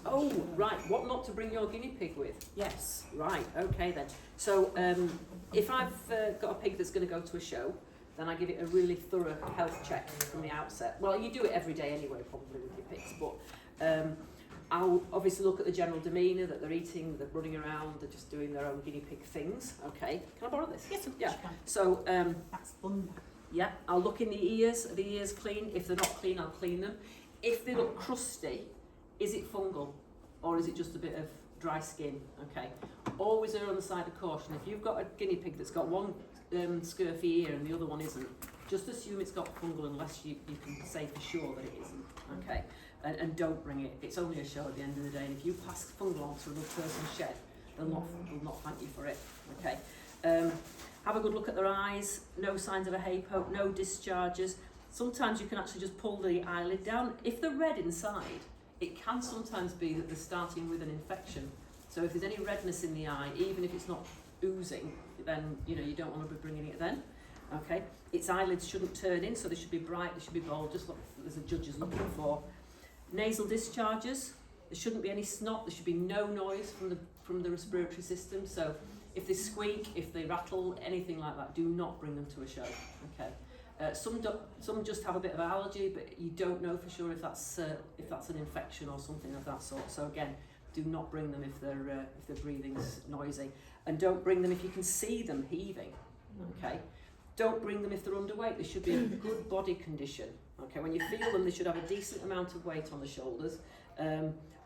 Oh, right, what not to bring your guinea pig with? Yes. Right, okay then. So if I've got a pig that's going to go to a show, then I give it a really thorough health check from the outset. Well, you do it every day anyway, probably with your pigs, but I'll obviously look at the general demeanour, that they're eating, they're running around, they're just doing their own guinea pig things. Okay, can I borrow this? Yes, of course Yeah. you can. So That's fun. yeah, I'll look in the ears. Are the ears clean? If they're not clean, I'll clean them. If they look crusty, is it fungal or is it just a bit of dry skin? Okay. Always err on the side of caution. If you've got a guinea pig that's got one scurfy ear and the other one isn't, just assume it's got fungal unless you can say for sure that it isn't. Okay. And don't bring it. It's only a show at the end of the day. And if you pass fungal on to another person's shed, they'll not thank you for it. Okay. Have a good look at their eyes. No signs of a hay poke. No discharges. Sometimes you can actually just pull the eyelid down. If they're red inside, it can sometimes be that they're starting with an infection. So if there's any redness in the eye, even if it's not oozing, then you don't want to be bringing it then. Okay. Its eyelids shouldn't turn in, so they should be bright. They should be bold, just like as a judge is looking for. Nasal discharges. There shouldn't be any snot. There should be no noise from the respiratory system. So if they squeak, if they rattle, anything like that, do not bring them to a show. Okay. Some just have a bit of allergy, but you don't know for sure if that's an infection or something of that sort. So again, do not bring them if their breathing's noisy, and don't bring them if you can see them heaving. Okay. Don't bring them if they're underweight. They should be in good body condition. Okay. When you feel them, they should have a decent amount of weight on the shoulders.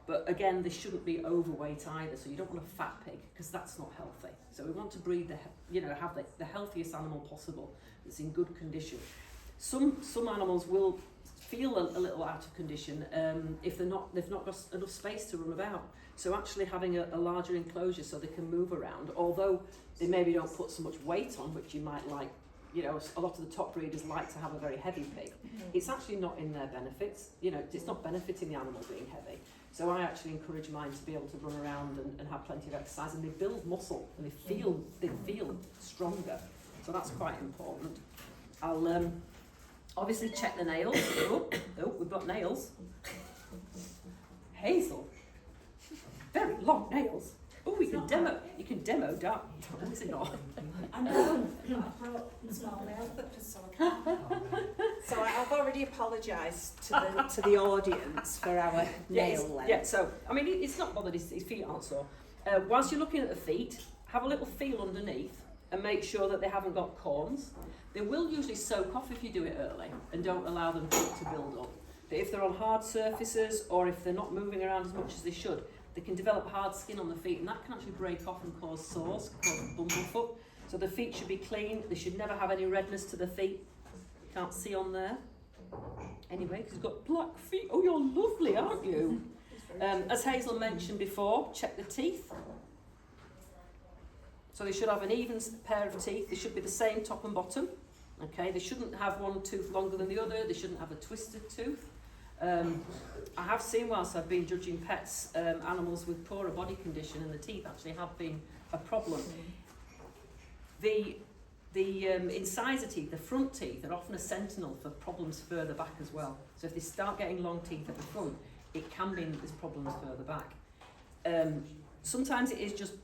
But again, they shouldn't be overweight either, so you don't want a fat pig because that's not healthy. So we want to breed have the healthiest animal possible that's in good condition. Some animals will feel a little out of condition if they've not got enough space to run about. So actually having a larger enclosure so they can move around, although they maybe don't put so much weight on, which you might like. A lot of the top breeders like to have a very heavy pig. It's actually not in their benefits. It's not benefiting the animal being heavy. So I actually encourage mine to be able to run around and have plenty of exercise, and they build muscle and they feel stronger. So that's quite important. I'll obviously check the nails. Oh, we've got nails. Hazel, very long nails. Oh, you can demo that. Oh, is it not? I know, I brought small nail clippers so I can't. So I've already apologised to the audience for our nail length. Yeah, so, it's not bothered, his feet aren't sore. Whilst you're looking at the feet, have a little feel underneath and make sure that they haven't got corns. They will usually soak off if you do it early and don't allow them to build up. But if they're on hard surfaces or if they're not moving around as much as they should, they can develop hard skin on the feet, and that can actually break off and cause sores, called bumblefoot. So the feet should be clean. They should never have any redness to the feet. Can't see on there. Anyway, because you've got black feet. Oh, you're lovely, aren't you? As Hazel mentioned before, check the teeth. So they should have an even pair of teeth. They should be the same top and bottom. Okay, they shouldn't have one tooth longer than the other. They shouldn't have a twisted tooth. I have seen, whilst I've been judging pets, animals with poorer body condition, and the teeth actually have been a problem. The incisor teeth, the front teeth, are often a sentinel for problems further back as well. So if they start getting long teeth at the front, it can mean that there's problems further back. Sometimes it is just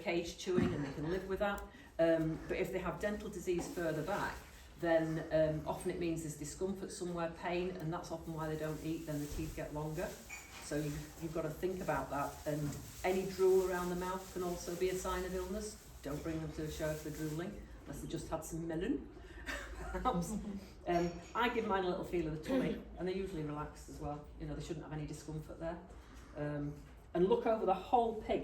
cage chewing and they can live with that. But if they have dental disease further back, then often it means there's discomfort somewhere, pain, and that's often why they don't eat, then the teeth get longer. So you've got to think about that. And any drool around the mouth can also be a sign of illness. Don't bring them to a show if they're drooling, unless they just had some melon. I give mine a little feel of the tummy, and they're usually relaxed as well. They shouldn't have any discomfort there. And look over the whole pig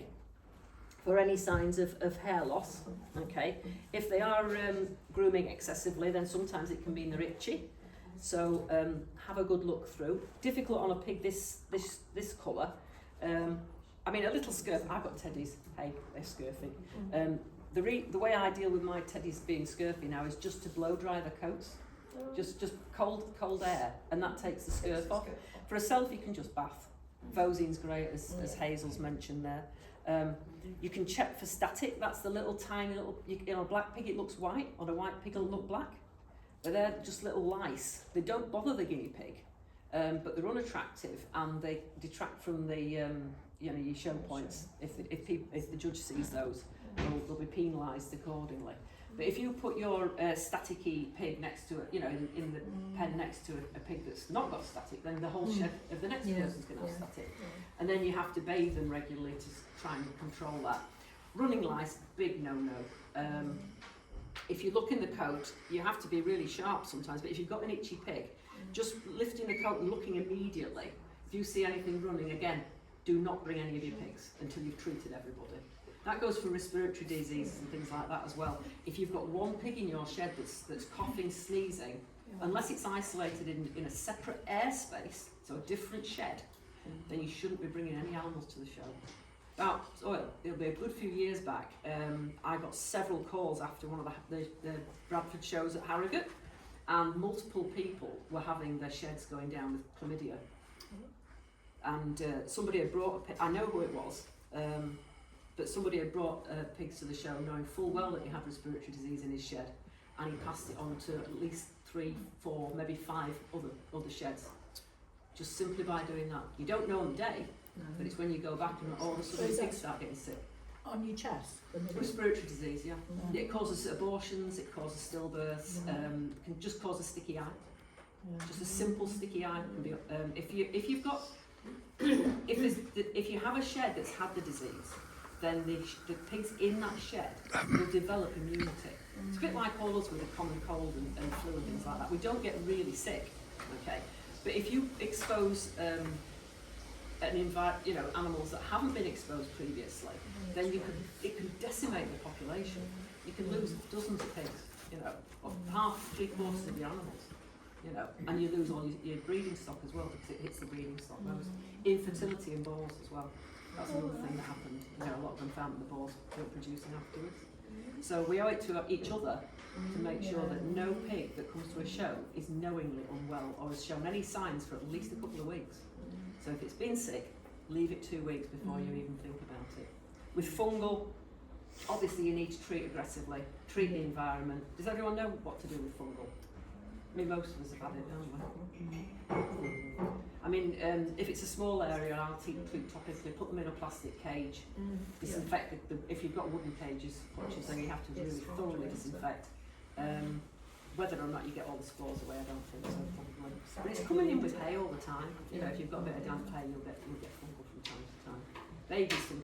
for any signs of hair loss. Okay, if they are grooming excessively, then sometimes it can mean they're itchy. So have a good look through. Difficult on a pig this colour. A little scurf. I've got teddies. Hey, they're scurfy. The way I deal with my teddies being scurfy now is just to blow dry the coats. Just cold air, and that takes the scurf off. For a self, you can just bath. Vosine's great, as Hazel's mentioned there. You can check for static. That's the little tiny little, black pig, it looks white. On a white pig, it'll look black. But they're just little lice. They don't bother the guinea pig. but they're unattractive and they detract from the your show points. If the judge sees those, they'll be penalised accordingly. But if you put your staticky pig next to it, in the pen next to a pig that's not got static, then the whole shed of the next person's going to have static. And then you have to bathe them regularly to try and control that. Running lice, big no-no. If you look in the coat, you have to be really sharp sometimes, but if you've got an itchy pig, just lifting the coat and looking immediately, if you see anything running, again, do not bring any of your pigs until you've treated everybody. That goes for respiratory diseases and things like that as well. If you've got one pig in your shed that's coughing, sneezing, unless it's isolated in a separate airspace, so a different shed, then you shouldn't be bringing any animals to the show. It'll be a good few years back, I got several calls after one of the Bradford shows at Harrogate, and multiple people were having their sheds going down with chlamydia. And somebody had brought a pig, I know who it was, but somebody had brought pigs to the show knowing full well that he had respiratory disease in his shed, and he passed it on to at least 3, 4, maybe 5 other sheds, just simply by doing that. You don't know on the day, but it's when you go back and all of a sudden pigs start getting sick. On your chest? Respiratory disease, yeah. It causes abortions, it causes stillbirths, can just cause a sticky eye. Just a simple sticky eye can be. If you've got, if you have a shed that's had the disease, then the pigs in that shed will develop immunity. It's a bit like all us with a common cold and flu and things like that. We don't get really sick, okay? But if you expose animals that haven't been exposed previously, then it can decimate the population. You can lose dozens of pigs, or half, 3/4 of your animals, and you lose all your breeding stock as well because it hits the breeding stock. Those infertility in boars as well. That's another thing that happened. A lot of them found that the boars weren't producing afterwards. So we owe it to each other to make sure that no pig that comes to a show is knowingly unwell or has shown any signs for at least a couple of weeks. So if it's been sick, leave it 2 weeks before you even think about it. With fungal, obviously you need to treat aggressively, treat the environment. Does everyone know what to do with fungal? I mean, most of us have had it, don't we? I mean, if it's a small area, I'll treat topically, put them in a plastic cage, disinfect if you've got wooden cages, then you have to really thoroughly disinfect. Whether or not you get all the spores away, I don't think so, probably. But it's coming in with hay all the time. If you've got a bit of damp hay, you'll get fungal from time to time. Babies can